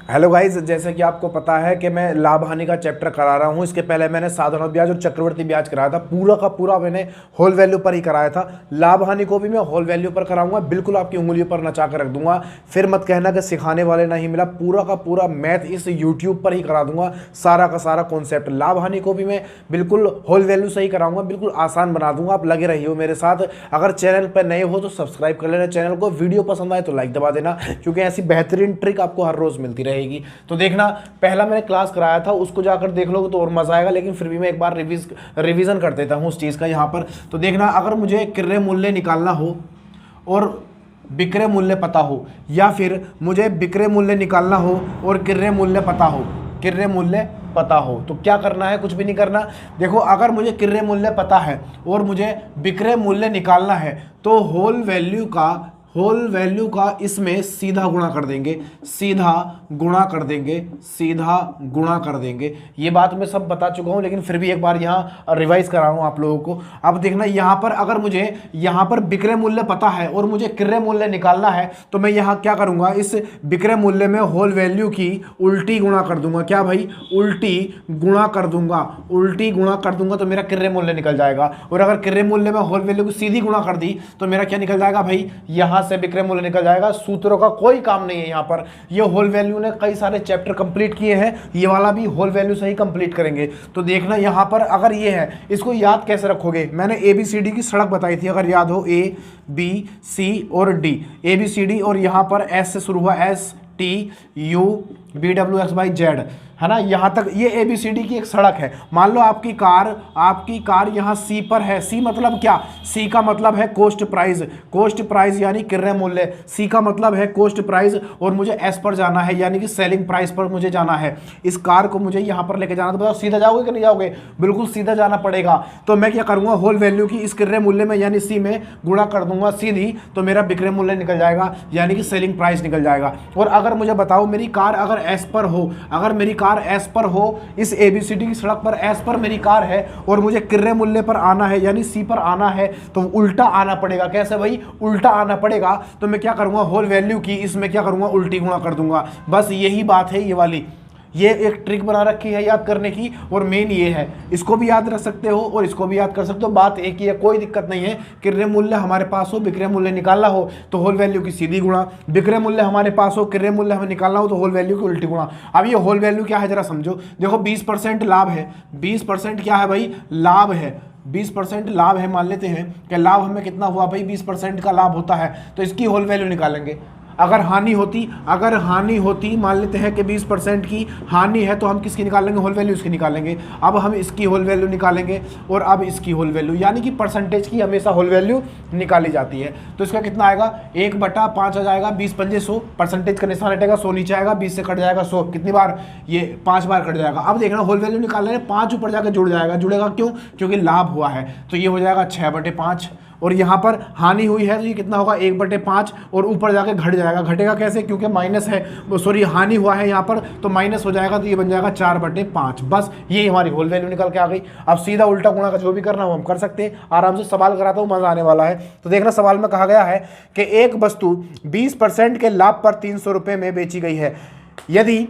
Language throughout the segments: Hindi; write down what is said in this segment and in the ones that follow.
हेलो गाइस, जैसे कि आपको पता है कि मैं लाभ हानि का चैप्टर करा रहा हूँ। इसके पहले मैंने साधारण ब्याज और चक्रवृद्धि ब्याज कराया था। पूरा का पूरा मैंने होल वैल्यू पर ही कराया था। लाभ हानि को भी मैं होल वैल्यू पर कराऊंगा, बिल्कुल आपकी उंगलियों पर नचा कर रख दूंगा। फिर मत कहना कि सिखाने वाले नहीं मिला। पूरा का पूरा मैथ इस यूट्यूब पर ही करा दूंगा, सारा का सारा कॉन्सेप्ट। लाभ हानि को भी मैं बिल्कुल होल वैल्यू से ही कराऊंगा, बिल्कुल आसान बना दूंगा। आप लगे रहिए मेरे साथ। अगर चैनल पर नए हो तो सब्सक्राइब कर लेना चैनल को, वीडियो पसंद आए तो लाइक दबा देना, क्योंकि ऐसी बेहतरीन ट्रिक आपको हर रोज मिलती रहेगी। तो देखना, पहला मैंने क्लास कराया था, उसको जाकर देख लोगे तो और मजा आएगा। लेकिन फिर भी मैं एक बार रिवीजन कर देता हूं उस चीज का यहाँ पर। तो देखना, अगर मुझे क्रय मूल्य निकालना हो और विक्रय मूल्य पता हो, या फिर मुझे विक्रय मूल्य निकालना हो और क्रय मूल्य पता हो, क्रय मूल्य पता हो, तो क्या करना है? कुछ भी नहीं करना। देखो, अगर मुझे क्रय मूल्य पता है और मुझे विक्रय मूल्य निकालना है तो होल वैल्यू का इसमें सीधा गुणा कर देंगे, सीधा गुणा कर देंगे, सीधा गुणा कर देंगे। ये बात मैं सब बता चुका हूं, लेकिन फिर भी एक बार यहां रिवाइज करा रहा हूं आप लोगों को। अब देखना, यहां पर अगर मुझे यहां पर विक्रय मूल्य पता है और मुझे क्रय मूल्य निकालना है तो मैं यहां क्या करूंगा? इस विक्रय मूल्य में होल वैल्यू की उल्टी गुणा कर दूंगा। क्या भाई? उल्टी गुणा कर दूंगा, उल्टी गुणा कर दूंगा तो मेरा क्रय मूल्य निकल जाएगा। और अगर क्रय मूल्य में होल वैल्यू को सीधी गुणा कर दी तो मेरा क्या निकल जाएगा भाई? यहां से विक्रय मूल्य निकल जाएगा। सूत्रों का कोई काम नहीं है यहाँ पर। ये होल वैल्यू ने कई सारे चैप्टर कंप्लीट किए हैं, ये वाला भी होल वैल्यू से ही कंप्लीट करेंगे। तो देखना, यहाँ पर अगर ये है, इसको याद कैसे रखोगे? मैंने ABCD की सड़क बताई थी, अगर याद हो, ABC और D, ABCD, और यहाँ पर S से शुरू हुआ, STUVWXYZ, है ना? यहाँ तक ये ABCD की एक सड़क है। मान लो आपकी कार यहाँ C पर है। C मतलब क्या? C का मतलब है कॉस्ट प्राइस, कॉस्ट प्राइस यानी क्रय मूल्य। C का मतलब है कॉस्ट प्राइस, और मुझे S पर जाना है, यानी कि सेलिंग प्राइस पर मुझे जाना है। इस कार को मुझे यहाँ पर लेके जाना, तो बताओ सीधा जाओगे कि नहीं जाओगे? बिल्कुल सीधा जाना पड़ेगा। तो मैं क्या करूँगा? होल वैल्यू की इस क्रय मूल्य में यानी C में गुणा कर दूंगा सीधी, तो मेरा विक्रय मूल्य निकल जाएगा, यानी कि सेलिंग प्राइस निकल जाएगा। और अगर मुझे बताओ, मेरी कार अगर S पर हो, अगर मेरी कार S पर हो, इस ABCD की सड़क पर S पर मेरी कार है और मुझे क्रय मूल्य पर आना है, यानी C पर आना है, तो उल्टा आना पड़ेगा। कैसे भाई? उल्टा आना पड़ेगा। तो मैं क्या करूंगा? होल वैल्यू की इसमें क्या करूंगा? उल्टी गुणा कर दूंगा। बस यही बात है, ये वाली, ये एक ट्रिक बना रखी है याद करने की, और मेन ये है। इसको भी याद रख सकते हो और इसको भी याद कर सकते हो, बात एक ही है, कोई दिक्कत नहीं है। क्रय मूल्य हमारे पास हो, विक्रय मूल्य निकालना हो तो होल वैल्यू की सीधी गुणा, विक्रय मूल्य हमारे पास हो, क्रय मूल्य हमें निकालना हो तो होल वैल्यू की उल्टी गुणा। अब ये होल वैल्यू क्या है जरा समझो। देखो, 20% लाभ है, 20% क्या है भाई? लाभ है। 20% लाभ है, मान लेते हैं कि लाभ हमें कितना हुआ भाई? 20% का लाभ होता है, तो इसकी होल वैल्यू निकालेंगे। अगर हानि होती, मान लेते हैं कि 20% की हानि है, तो हम किसकी निकालेंगे? होल वैल्यू इसकी निकालेंगे। अब हम इसकी होल वैल्यू निकालेंगे और अब इसकी होल वैल्यू, यानी कि परसेंटेज की हमेशा होल वैल्यू निकाली जाती है। तो इसका कितना आएगा? 1/5 आ जाएगा। 20×5 100, परसेंटेज का निशान हटेगा, 100 नीचे आएगा, 20 से कट जाएगा 100। कितनी बार? ये 5 बार कट जाएगा। अब देखना, होल वैल्यू निकालने 5 ऊपर जाकर जुड़ जाएगा। जुड़ेगा क्यों? क्योंकि लाभ हुआ है, तो ये हो जाएगा 6/5। और यहाँ पर हानि हुई है तो ये कितना होगा? 1/5, और ऊपर जाके घट जाएगा। घटेगा कैसे? क्योंकि माइनस है, सॉरी हानि हुआ है यहाँ पर, तो माइनस हो जाएगा, तो ये बन जाएगा 4/5। बस ये हमारी होल वैल्यू निकल के आ गई। अब सीधा उल्टा गुणा का जो भी करना हो हम कर सकते हैं। आराम से सवाल कराता हूँ, मजा आने वाला है। तो देखना, सवाल में कहा गया है कि एक वस्तु 20% के लाभ पर 300 रुपये में बेची गई है। यदि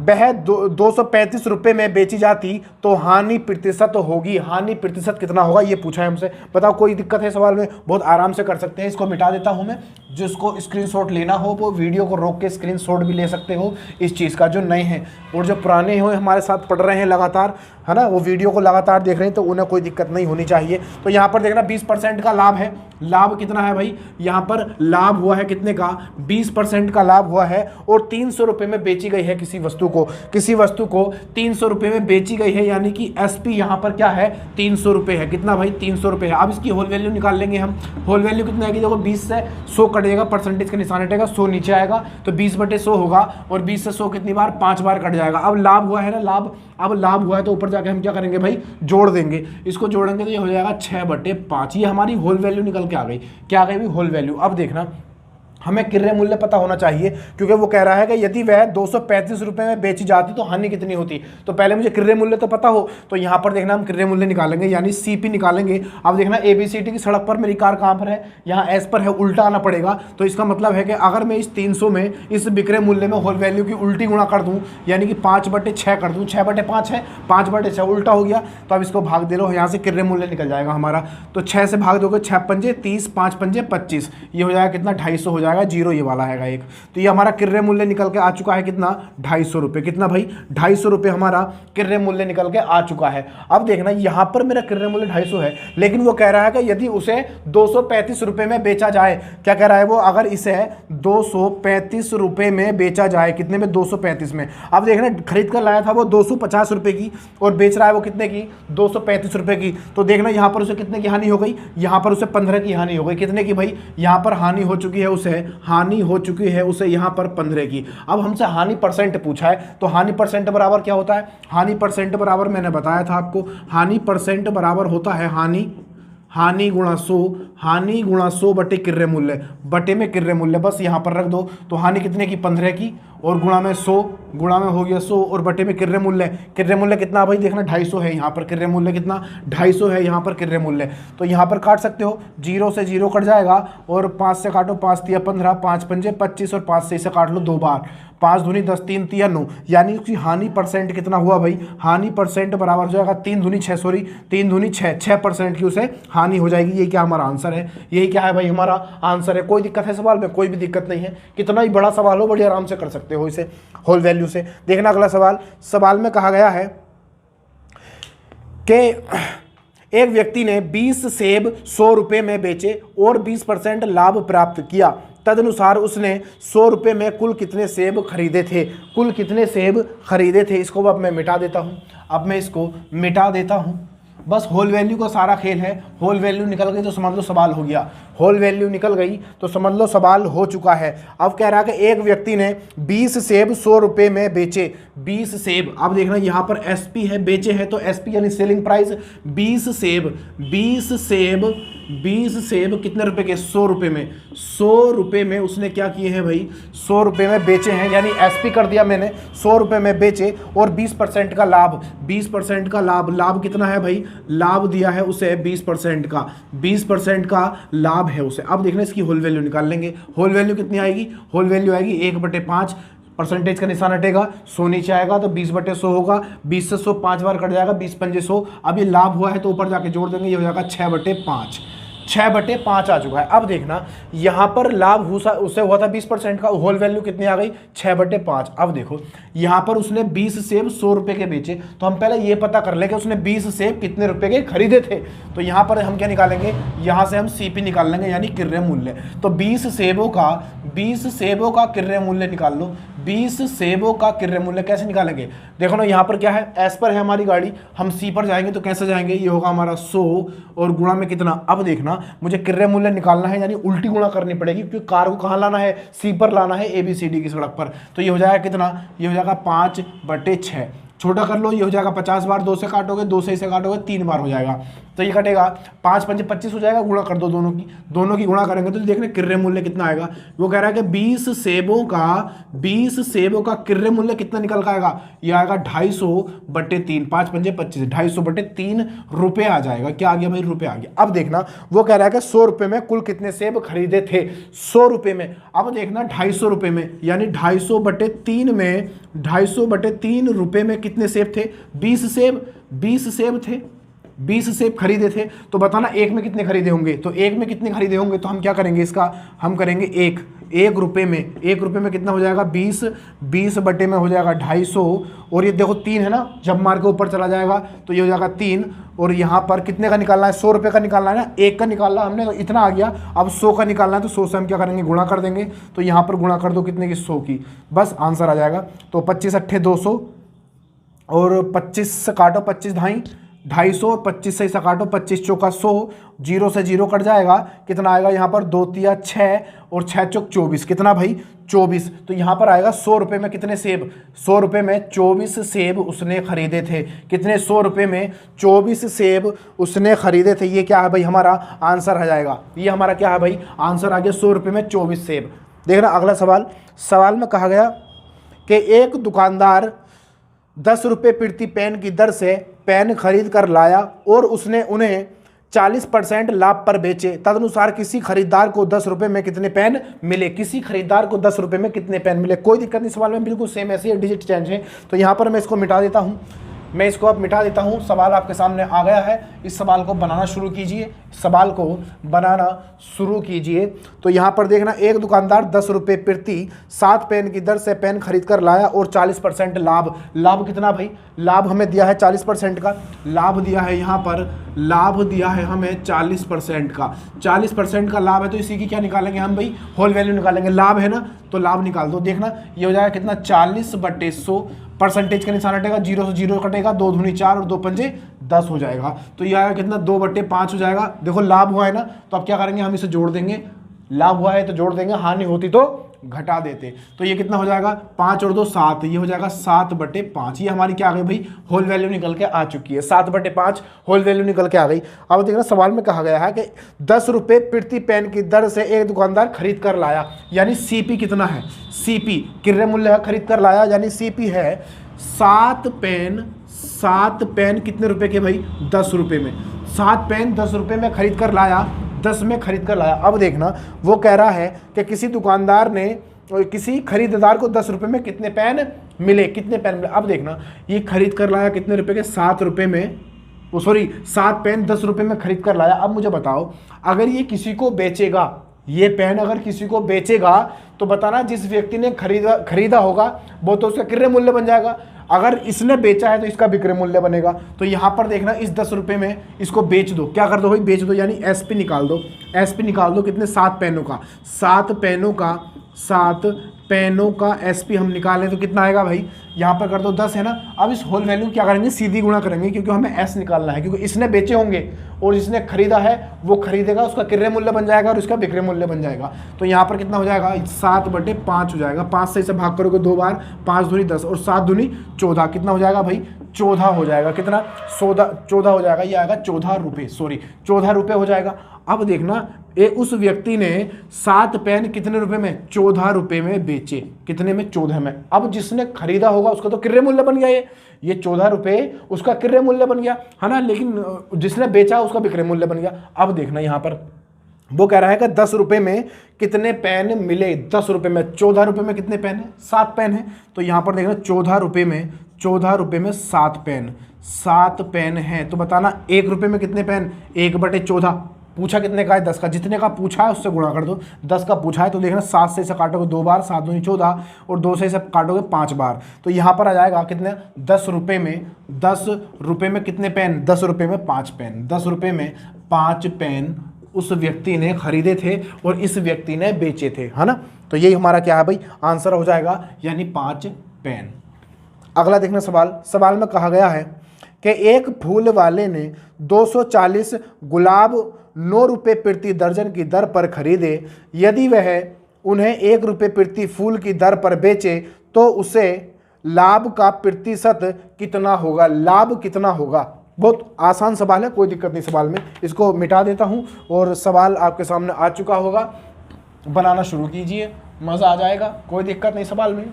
वह 235 रुपये में बेची जाती तो हानि प्रतिशत होगी। हानि प्रतिशत कितना होगा ये पूछा है हमसे। बताओ, कोई दिक्कत है सवाल में? बहुत आराम से कर सकते हैं। इसको मिटा देता हूं मैं। जिसको स्क्रीनशॉट लेना हो वो वीडियो को रोक के स्क्रीनशॉट भी ले सकते हो इस चीज़ का, जो नए हैं। और जो पुराने हो हमारे साथ पढ़ रहे हैं लगातार, है ना, वो वीडियो को लगातार देख रहे हैं, तो उन्हें कोई दिक्कत नहीं होनी चाहिए। तो यहाँ पर देखना, 20% का लाभ है। लाभ कितना है भाई? यहाँ पर लाभ हुआ है कितने का? 20% का लाभ हुआ है, और 300 रुपये में बेची गई है किसी वस्तु को। किसी वस्तु को 300 रुपये में बेची गई है, यानी कि SP यहाँ पर क्या है? 300 रुपये है। कितना भाई? 300 रुपये है। अब इसकी होल वैल्यू निकाल लेंगे हम। होल वैल्यू कितना आएगी? देखो, 20 से 100 कटेगा, परसेंटेज का निशान हटेगा, 100 नीचे आएगा, तो 20/100 होगा, और 20 से 100 कितनी बार? 5 बार कट जाएगा। अब लाभ हुआ है ना, लाभ, अब लाभ हुआ है तो ऊपर जाके हम क्या करेंगे भाई? जोड़ देंगे। इसको जोड़ेंगे तो ये हो जाएगा 6/5। ये हमारी होल वैल्यू निकल के आ गई। क्या आ गई भाई? Whole value. अब देखना, हमें क्रय मूल्य पता होना चाहिए, क्योंकि वो कह रहा है कि यदि वह 235 रुपये में बेची जाती तो हानि कितनी होती। तो पहले मुझे क्रय मूल्य तो पता हो, तो यहाँ पर देखना हम क्रय मूल्य निकालेंगे यानी सीपी निकालेंगे। अब देखना ABCD की सड़क पर मेरी कार कहाँ पर है, यहाँ एस पर है, उल्टा आना पड़ेगा। तो इसका मतलब है कि अगर मैं इस 300 में इस विक्रय मूल्य में होल वैल्यू की उल्टी गुणा कर दूँ, यानी कि 5/6 कर दूँ, 6/5 है, 5/6 उल्टा हो गया, तो अब इसको भाग दे लो, यहाँ से क्रय मूल्य निकल जाएगा हमारा। तो 6 से भाग दोगे, 6 पंजे 30, 5 पंजे 25, ये हो जाएगा कितना, 250 हो जाएगा, जीरो ये वाला है एक। तो ये हमारा क्रय मूल्य निकल के आ चुका है कितना, 250 रुपये। कितना भाई, 250 रुपये हमारा क्रय मूल्य निकल के आ चुका है। अब देखना यहाँ पर मेरा क्रय मूल्य 250 है, लेकिन वो कह रहा है कि यदि उसे 235 रुपये में बेचा जाए, क्या कह रहा है वो, अगर इसे 235 रुपये में बेचा जाए, कितने में, 235 में। अब देखना खरीद कर लाया था वो 250 रुपये की और बेच रहा है वो कितने की, 235 रुपये की। तो देखना यहाँ पर उसे कितने की हानि हो गई, यहाँ पर उसे 15 की हानि हो गई। कितने की भाई, यहाँ पर हानि हो चुकी है उसे, हानि हो चुकी है उसे यहाँ पर 15 की। अब हमसे हानि परसेंट पूछा है, तो हानि परसेंट बराबर क्या होता है, हानि परसेंट बराबर मैंने बताया था आपको, हानि परसेंट बराबर होता है हानि गुणा 100, हानि गुणा 100 बटे क्रय मूल्य, बटे में क्रय मूल्य, बस यहाँ पर रख दो। तो हानि कितने की, 15 की, और गुणा में 100, गुणा में हो गया 100, और बटे में क्रय मूल्य, क्रय मूल्य कितना भाई, देखना 250 है यहाँ पर, क्रय मूल्य कितना, 250 है यहाँ पर क्रय मूल्य। तो यहाँ पर काट सकते हो, 0 से 0 कट जाएगा, और 5 से काटो, 5 तिया 15, 5 पंजे 25, और 5 से इसे काट लो 2 बार, 5 दूनी 10, 3 तिया 9, यानी उसकी हानि परसेंट कितना हुआ भाई, हानि परसेंट बराबर हो जाएगा 3 दूनी 6, सॉरी 3 दूनी 6, 6% की उसे हानि हो जाएगी। ये क्या हमारा आंसर है, यही क्या है भाई हमारा आंसर है। कोई दिक्कत है सवाल में, कोई भी दिक्कत नहीं है, कितना ही बड़ा सवाल हो बड़ी आराम से कर सकते हो इसे होल वैल्यू से। देखना अगला सवाल में कहा गया है कि एक व्यक्ति ने 20 सेब 100 रुपये में बेचे और 20% लाभ प्राप्त किया, तदनुसार उसने 100 रुपये में कुल कितने सेब खरीदे थे, कुल कितने सेब खरीदे थे। इसको अब मैं मिटा देता हूँ, अब मैं इसको मिटा देता हूँ। बस होल वैल्यू का सारा खेल है, होल वैल्यू निकल गई तो समझ लो सवाल हो गया, होल वैल्यू निकल गई तो समझ लो सवाल हो चुका है। अब कह रहा है कि एक व्यक्ति ने 20 सेब 100 रुपये में बेचे, 20 सेब, अब देखना यहाँ पर SP है, बेचे है तो SP यानी सेलिंग प्राइस, 20 सेब कितने रुपए के, 100 रुपये में, 100 रुपये में उसने क्या किए हैं भाई, 100 रुपये में बेचे हैं, यानी SP कर दिया मैंने, 100 रुपये में बेचे और 20% का लाभ, 20% का लाभ, लाभ कितना है भाई, लाभ दिया है उसे 20% का, 20% का लाभ है उसे। अब देखना इसकी होल वैल्यू निकाल लेंगे, होल वैल्यू कितनी आएगी, होल वैल्यू आएगी 1/5, परसेंटेज का निशान हटेगा, 100 नीचे आएगा तो 20/100 होगा, 20 से 100 5 बार कट जाएगा, 20 पंजे 100। अब ये लाभ हुआ है तो ऊपर जाके जोड़ देंगे, ये हो जाएगा 6/5, 6/5 आ चुका है। अब देखना यहाँ पर लाभ उससे हुआ था 20% का, होल वैल्यू कितनी आ गई, 6/5। अब देखो यहाँ पर उसने 20 सेब 100 रुपये के बेचे, तो हम पहले ये पता कर ले कि उसने 20 सेब कितने रुपए के खरीदे थे। तो यहाँ पर हम क्या निकालेंगे, यहाँ से हम CP निकाल लेंगे यानी क्रय मूल्य। तो 20 सेबों का क्रय मूल्य निकाल लो, 20 सेबों का क्रय मूल्य कैसे निकालेंगे, देखो ना यहाँ पर क्या है, S पर है हमारी गाड़ी, हम C पर जाएंगे तो कैसे जाएंगे, ये होगा हमारा 100 और गुणा में कितना। अब देखना मुझे क्रय मूल्य निकालना है यानी उल्टी गुणा करनी पड़ेगी, क्योंकि कार को कहाँ लाना है, C पर लाना है, ABCD की सड़क पर। तो ये हो जाएगा कितना, ये हो जाएगा 5/6, छोटा कर लो, ये हो जाएगा 50 बार, 2 से काटोगे, 2 से इसे काटोगे 3 बार हो जाएगा, तो ये कटेगा 5 पंजे 25 हो जाएगा, गुणा कर दो दोनों की गुणा करेंगे तो देखने क्रय मूल्य कितना आएगा। वो कह रहा है कि 20 सेबों का क्रय मूल्य कितना निकल का आएगा, ये आएगा 250/3, 5 पंजे 25, 250/3 रुपये आ जाएगा। क्या आ गया भाई, रुपये आ गया। अब देखना वो कह रहा है कि 100 रुपये में कुल कितने सेब खरीदे थे, 100 रुपये में। अब देखना 250 रुपये में यानी 250/3 में, 250/3 रुपये में कितने सेब थे, 20 सेब थे, 20 सेब खरीदे थे। तो बताना एक में कितने खरीदे होंगे, तो एक में कितने खरीदे होंगे, तो हम क्या करेंगे इसका, हम करेंगे एक रुपये में कितना हो जाएगा, 20 बटे में हो जाएगा 250, और ये देखो 3 है ना, जब मार के ऊपर चला जाएगा तो ये हो जाएगा 3, और यहाँ पर कितने का निकालना है, 100 रुपये का निकालना है ना, एक का निकालना हमने तो इतना आ गया। अब 100 का निकालना है तो 100 से हम क्या करेंगे, गुणा कर देंगे। तो यहाँ पर गुणा कर दो कितने की, 100 की, बस आंसर आ जाएगा। तो 25 अट्ठे 200 और 25 से काटो, 25 ढाई 250 और 25 से इसे काटो, 25 चौका 100, 0 से 0 कट जाएगा, कितना आएगा यहाँ पर, 2 तिया 6 और 6 चौक 24, कितना भाई 24। तो यहाँ पर आएगा 100 रुपये में कितने सेब, 100 रुपये में 24 सेब उसने खरीदे थे। कितने, 100 रुपये में 24 सेब उसने खरीदे थे। ये क्या है भाई हमारा आंसर आ जाएगा, ये हमारा क्या है भाई आंसर आ गया, 100 रुपये में 24 सेब। देखना अगला सवाल। सवाल में कहा गया कि एक दुकानदार 10 रुपये प्रति पेन की दर से पेन खरीद कर लाया और उसने उन्हें 40% लाभ पर बेचे। तदनुसार किसी खरीदार को 10 रुपये में कितने पेन मिले? किसी खरीदार को 10 रुपये में कितने पेन मिले? कोई दिक्कत नहीं, सवाल में बिल्कुल सेम ऐसे ही डिजिट चेंज है। तो यहाँ पर मैं इसको मिटा देता हूँ, मैं इसको अब मिटा देता हूँ। सवाल आपके सामने आ गया है, इस सवाल को बनाना शुरू कीजिए, सवाल को बनाना शुरू कीजिए। तो यहाँ पर देखना, एक दुकानदार 10 रुपये प्रति 7 पेन की दर से पेन खरीद कर लाया और 40% लाभ। लाभ कितना भाई? लाभ हमें दिया है 40% का, लाभ दिया है यहाँ पर, लाभ दिया है हमें 40% का। 40% का लाभ है तो इसी की क्या निकालेंगे हम भाई? होल वैल्यू निकालेंगे। लाभ है ना, तो लाभ निकाल दो। देखना ये हो जाएगा कितना? 40/100, परसेंटेज का निशान हटेगा, 0 से 0 कटेगा, 2 दूनी 4 और 2 पंजे 10 हो जाएगा। तो ये आएगा कितना? 2/5 हो जाएगा। देखो लाभ हुआ है ना, तो अब क्या करेंगे? हम इसे जोड़ देंगे। लाभ हुआ है तो जोड़ देंगे, हानि होती तो घटा देते। तो ये कितना हो जाएगा? 5 और 2 7, ये हो जाएगा 7/5। ये हमारी क्या आ गई भाई? होल वैल्यू निकल के आ चुकी है। 7/5 होल वैल्यू निकल के आ गई। अब देखना सवाल में कहा गया है कि 10 रुपये प्रति पेन की दर से एक दुकानदार खरीद कर लाया, यानी सीपी कितना है? सीपी क्रय मूल्य है, खरीद कर लाया, यानी सीपी है 7 पेन। 7 पेन कितने रुपए के भाई? 10 रुपये में। 7 पेन 10 रुपये में खरीद कर लाया, 10 में खरीद कर लाया। अब देखना वो कह रहा है कि किसी दुकानदार ने किसी खरीदार को 10 रुपये में कितने पेन मिले? कितने पेन मिले? अब देखना ये खरीद कर लाया कितने रुपए के? 7 रुपये में, 7 पेन 10 रुपये में खरीद कर लाया। अब मुझे बताओ, अगर ये किसी को बेचेगा, ये पेन अगर किसी को बेचेगा तो बताना जिस व्यक्ति ने खरीदा होगा वो तो उसका क्रय मूल्य बन जाएगा। अगर इसने बेचा है तो इसका विक्रय मूल्य बनेगा। तो यहाँ पर देखना इस 10 रुपये में इसको बेच दो। क्या कर दो भाई? बेच दो, यानी एसपी निकाल दो। एसपी निकाल दो कितने? 7 पेनों का, 7 पेनों का, 7 पेनों का एसपी हम निकालें तो कितना आएगा भाई? यहाँ पर कर दो 10 है ना। अब इस होल वैल्यू क्या करेंगे? सीधी गुणा करेंगे, क्योंकि हमें एस निकालना है। क्योंकि इसने बेचे होंगे और जिसने खरीदा है वो खरीदेगा, उसका क्रय मूल्य बन जाएगा और उसका विक्रय मूल्य बन जाएगा। तो यहाँ पर कितना हो जाएगा? 7/5 हो जाएगा। 5 से इसे भाग करोगे 2 बार, 5 दूनी 10 और 7 दूनी 14। कितना हो जाएगा भाई? 14 हो जाएगा। कितना? 14 हो जाएगा। ये आएगा 14 रुपये, 14 रुपये हो जाएगा। अब देखना उस व्यक्ति ने 7 पेन कितने रुपए में? 14 रुपये में बेचे। कितने में? 14 में। अब जिसने खरीदा होगा उसका तो क्रय मूल्य बन गया, ये 14 रुपये उसका क्रय मूल्य बन गया है ना, लेकिन जिसने बेचा उसका विक्रय मूल्य बन गया। अब देखना यहाँ पर वो कह रहा है कि 10 रुपये में कितने पेन मिले? 10 रुपये में 14 रुपये में कितने पेन है? 7 पेन है। तो यहाँ पर देखना 14 रुपये में 7 पेन, 7 पेन है। तो बताना 1 रुपये में कितने पेन? 1/14। पूछा कितने का है? 10 का। जितने का पूछा है उससे गुणा कर दो। 10 का पूछा है तो देखना 7 से इसे काटोगे 2 बार, 7 दूनी 14 और 2 से इसे काटोगे 5 बार। तो यहाँ पर आ जाएगा कितने? 10 रुपये में कितने पेन? 10 रुपये में 5 पेन। 10 रुपये में 5 पेन उस व्यक्ति ने खरीदे थे और इस व्यक्ति ने बेचे थे, है ना। तो यही हमारा क्या है भाई? आंसर हो जाएगा, यानी 5 पेन। अगला देखना सवाल में कहा गया है कि एक फूल वाले ने 240 गुलाब 9 रुपये प्रति दर्जन की दर पर खरीदे। यदि वह उन्हें 1 रुपये प्रति फूल की दर पर बेचे तो उसे लाभ का प्रतिशत कितना होगा? लाभ कितना होगा? बहुत आसान सवाल है, कोई दिक्कत नहीं सवाल में। इसको मिटा देता हूँ और सवाल आपके सामने आ चुका होगा। बनाना शुरू कीजिए, मज़ा आ जाएगा, कोई दिक्कत नहीं सवाल में।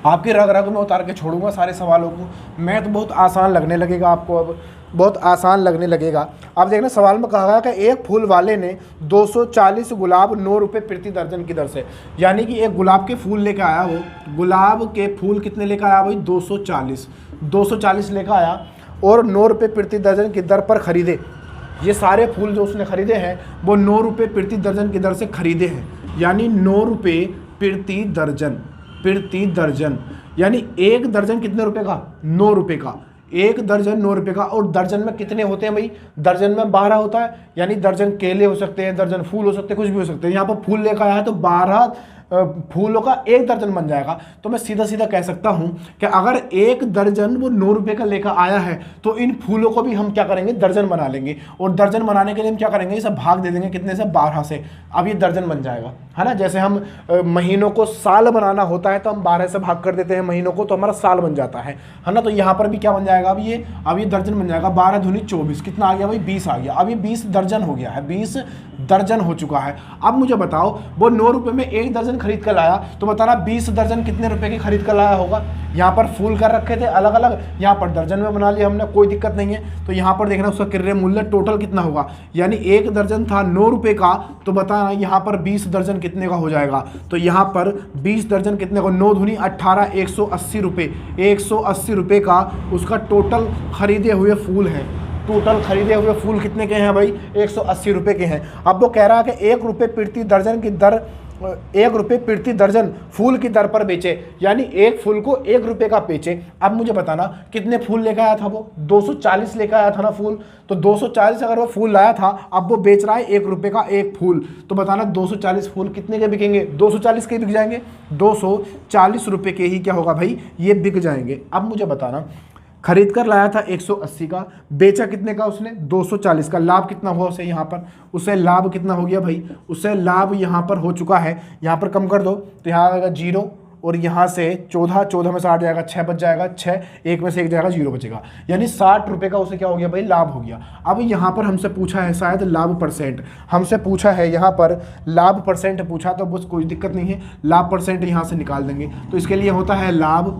आपकी रग रग में उतार के छोड़ूंगा सारे सवालों को। मैं तो बहुत आसान लगने लगेगा आपको, अब बहुत आसान लगने लगेगा। अब देखना सवाल में कहा गया कि एक फूल वाले ने 240 गुलाब 9 रुपये प्रति दर्जन की दर से, यानी कि एक गुलाब के फूल लेकर आया। वो गुलाब के फूल कितने लेकर आया भाई? 240 लेकर आया और 9 रुपये प्रति दर्जन की दर पर खरीदे। ये सारे फूल जो उसने खरीदे हैं वो 9 रुपये प्रति दर्जन की दर से खरीदे हैं, यानी 9 रुपये प्रति दर्जन, यानी 1 दर्जन कितने रुपए का? 9 रुपये का। 1 दर्जन 9 रुपये का। और दर्जन में कितने होते हैं भाई? दर्जन में 12 होता है, यानी दर्जन केले हो सकते हैं, दर्जन फूल हो सकते हैं, कुछ भी हो सकते हैं। यहाँ पर फूल लेकर आया है तो फूलों का 1 दर्जन बन जाएगा। तो मैं सीधा सीधा कह सकता हूं कि अगर 1 दर्जन वो 9 रुपए का लेकर आया है तो इन फूलों को भी हम क्या करेंगे, दर्जन बना लेंगे। और दर्जन बनाने के लिए हम क्या करेंगे, इसे भाग दे देंगे कितने से, 12 से। अब ये दर्जन बन जाएगा, है ना। जैसे हम महीनों को साल बनाना होता है तो हम 12 से भाग कर देते हैं महीनों को, तो हमारा साल बन जाता है ना। तो यहाँ पर भी क्या बन जाएगा, अब ये दर्जन बन जाएगा। 12 दूनी 24, कितना आ गया भाई, 20 आ गया। अब ये 20 दर्जन हो गया है, 20 दर्जन हो चुका है। अब मुझे बताओ, वो 9 रुपए में 1 दर्जन खरीद कर लाया, तो बताना 20 दर्जन कितने रुपए की खरीद कर लाया होगा। यहाँ पर फूल कर रखे थे अलग अलग, यहाँ पर दर्जन में बना लिया हमने, कोई दिक्कत नहीं है। तो यहाँ पर देखना उसका क्रय मूल्य टोटल कितना होगा, यानी 1 दर्जन था 9 रुपए का, तो बताना यहाँ पर 20 दर्जन कितने का हो जाएगा। तो यहाँ पर 20 दर्जन कितने का, 9 दूनी 18, 180 रुपये, 180 रुपये का उसका टोटल खरीदे हुए फूल है। टोटल खरीदे हुए फूल कितने के हैं भाई, 180 रुपये के हैं। अब वो कह रहा है कि 1 रुपये प्रति दर्जन की दर, 1 रुपये प्रति दर्जन फूल की दर पर बेचे, यानी एक फूल को 1 रुपये का बेचे। अब मुझे बताना कितने फूल लेकर आया था वो, 240 लेकर आया था ना फूल। तो 240 अगर वो फूल लाया था, अब वो बेच रहा है 1 रुपये का एक फूल, तो बताना 240 फूल कितने के बिकेंगे, 240 के बिक जाएंगे, 240 रुपये के ही क्या होगा भाई, ये बिक जाएंगे। अब मुझे बताना, खरीद कर लाया था 180 का, बेचा कितने का उसने, 240 का। लाभ कितना हुआ उसे, यहाँ पर उसे लाभ कितना हो गया भाई, उसे लाभ यहाँ पर हो चुका है। यहाँ पर कम कर दो तो यहाँ आएगा 0, और यहाँ से 14 में से 8 जाएगा, 6 बच जाएगा, 6 1 में से 1 जाएगा, 0 बचेगा, यानी 60 रुपये का उसे क्या हो गया भाई, लाभ हो गया। अब यहाँ पर हमसे पूछा है शायद लाभ परसेंट, हमसे पूछा है यहाँ पर लाभ परसेंट पूछा, तो बस कोई दिक्कत नहीं है, लाभ परसेंट यहाँ से निकाल देंगे। तो इसके लिए होता है लाभ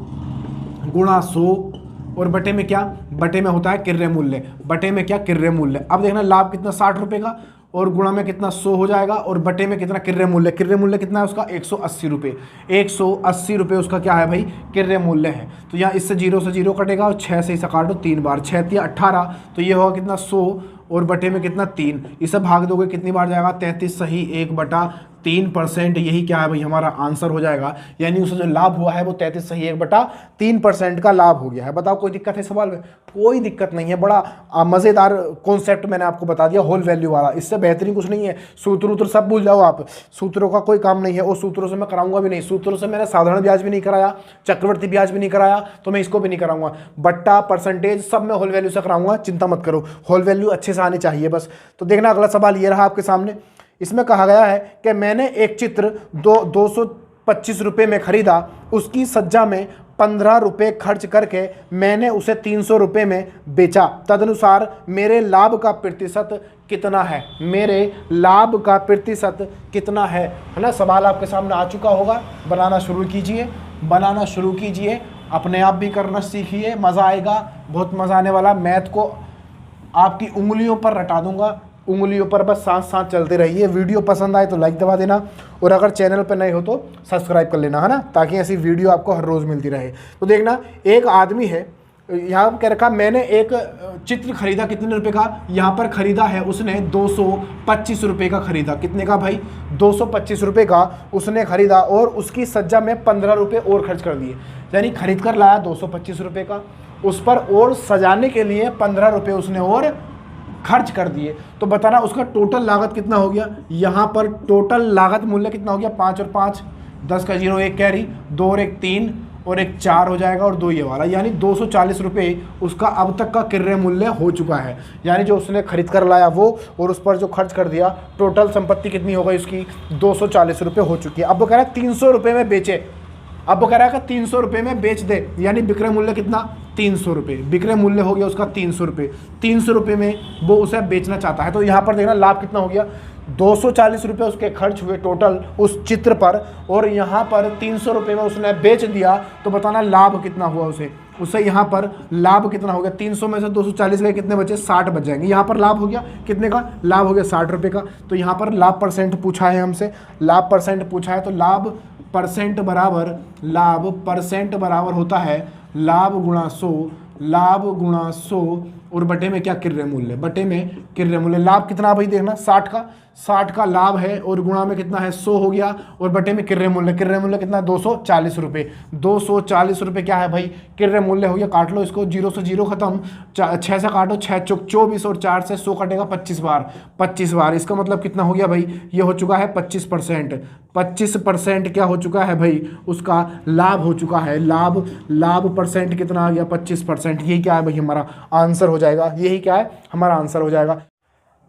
गुणा 100, और बटे में क्या, बटे में होता है क्रय मूल्य, बटे में क्या, क्रय मूल्य। अब देखना लाभ कितना 60 रुपये का, और गुणा में कितना 100 हो जाएगा, और बटे में कितना क्रय मूल्य, क्रय मूल्य कितना है उसका 180 रुपये, 180 रुपये उसका क्या है भाई, क्रय मूल्य है। तो यहाँ इससे 0 से 0 कटेगा, और 6 से इसे काटो 3 बार, 6 × 18, तो ये होगा कितना 100, और बटे में कितना 3, इसे भाग दोगे कितनी बार जाएगा, 33 सही 1/3%, यही क्या है भाई हमारा आंसर हो जाएगा। यानी उसे जो लाभ हुआ है वो 33 सही 1/3% का लाभ हो गया है। बताओ कोई दिक्कत है सवाल में, कोई दिक्कत नहीं है। बड़ा मज़ेदार कॉन्सेप्ट मैंने आपको बता दिया, होल वैल्यू वाला, इससे बेहतरीन कुछ नहीं है। सूत्र उत्र सब भूल जाओ आप, सूत्रों का कोई काम नहीं है, और सूत्रों से मैं कराऊंगा भी नहीं। सूत्रों से मैंने साधारण ब्याज भी नहीं कराया, चक्रवर्ती ब्याज भी नहीं कराया, तो मैं इसको भी नहीं कराऊंगा। बट्टा परसेंटेज सब मैं होल वैल्यू से कराऊंगा, चिंता मत करो, होल वैल्यू अच्छे से आनी चाहिए बस। तो देखना अगला सवाल ये रहा आपके सामने। इसमें कहा गया है कि मैंने एक चित्र 225 रुपये में खरीदा, उसकी सज्जा में 15 रुपये खर्च करके मैंने उसे 300 रुपये में बेचा, तदनुसार मेरे लाभ का प्रतिशत कितना है, मेरे लाभ का प्रतिशत कितना है ना। सवाल आपके सामने आ चुका होगा, बनाना शुरू कीजिए, बनाना शुरू कीजिए, अपने आप भी करना सीखिए, मज़ा आएगा, बहुत मज़ा आने वाला। मैथ को आपकी उंगलियों पर रटा दूंगा, उंगलियों पर बस साथ साथ चलते रहिए। वीडियो पसंद आए तो लाइक दबा देना, और अगर चैनल पर नए हो तो सब्सक्राइब कर लेना, है ना, ताकि ऐसी वीडियो आपको हर रोज़ मिलती रहे। तो देखना, एक आदमी है, यहाँ कह रखा मैंने एक चित्र खरीदा, कितने रुपए का, यहाँ पर खरीदा है उसने 225 रुपये का खरीदा। कितने का भाई, 225 रुपये का उसने खरीदा, और उसकी सज्जा में 15 रुपये और खर्च कर दिए। यानी खरीद कर लाया 225 रुपये का, उस पर और सजाने के लिए 15 रुपये उसने और खर्च कर दिए। तो बताना उसका टोटल लागत कितना हो गया। यहाँ पर टोटल लागत मूल्य कितना हो गया, 5 और 5 10 का 0 1 कैरी, 2 और 1 3 और 1 4 हो जाएगा, और 2 ये वाला, यानी 240 रुपये उसका अब तक का क्रय मूल्य हो चुका है। यानी जो उसने खरीद कर लाया वो, और उस पर जो खर्च कर दिया, टोटल संपत्ति कितनी हो गई उसकी, 240 रुपये हो चुकी है। अब वो कह रहा है 300 रुपये में बेचे, अब वो कह रहा है कि 300 रुपये में बेच दे, यानी विक्रय मूल्य कितना, 300 रुपये, विक्रय मूल्य हो गया उसका 300 रुपये। 300 रुपये में वो उसे बेचना चाहता है। तो यहाँ पर देखना लाभ कितना हो गया, 240 रुपये उसके खर्च हुए टोटल उस चित्र पर, और यहाँ पर 300 रुपये में उसने बेच दिया। तो बताना लाभ कितना हुआ उसे यहाँ पर लाभ कितना हो गया। 300 में से 240 गए, कितने बचे, 60 बच जाएंगे। यहाँ पर लाभ हो गया कितने का, लाभ हो गया 60 रुपये का। तो यहाँ पर लाभ परसेंट पूछा है हमसे, लाभ परसेंट पूछा है, तो लाभ परसेंट बराबर होता है लाभ गुणा 100, लाभ गुणा 100 और बटे में क्या किर्रे मूल्य, बटे में किर्रे मूल्य। लाभ कितना भाई देखना 60 का, 60 का लाभ है और गुणा में कितना है 100 हो गया और बटे में किर्रे मूल्य, किर्रे मूल्य कितना 240 रुपये, 240 रुपये क्या है भाई किर्रे मूल्य हो गया। काट लो इसको, 0 से 0 खत्म, 6 से काटो, 6 चौक 24 और 4 से 100 कटेगा 25 बार, 25 बार। इसका मतलब कितना हो गया भाई, ये हो चुका है 25%, 25% क्या हो चुका है भाई उसका लाभ हो चुका है। लाभ परसेंट कितना आ गया 25%। यही क्या है भाई हमारा आंसर हो जाएगा, यही क्या है हमारा आंसर हो जाएगा।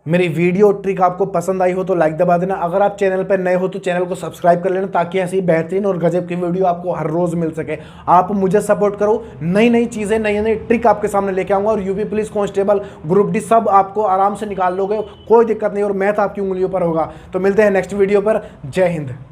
मेरी वीडियो ट्रिक आपको पसंद आई हो तो लाइक दबा देना, अगर आप चैनल पर नए हो तो चैनल को सब्सक्राइब कर लेना ताकि ऐसी बेहतरीन और गजब की वीडियो आपको हर रोज मिल सके। आप मुझे सपोर्ट करो, नई नई चीज़ें नई नई ट्रिक आपके सामने लेके आऊँगा और UP police constable group D सब आपको आराम से निकाल लोगे, कोई दिक्कत नहीं और मैथ आपकी उंगलियों पर होगा। तो मिलते हैं नेक्स्ट वीडियो पर, जय हिंद।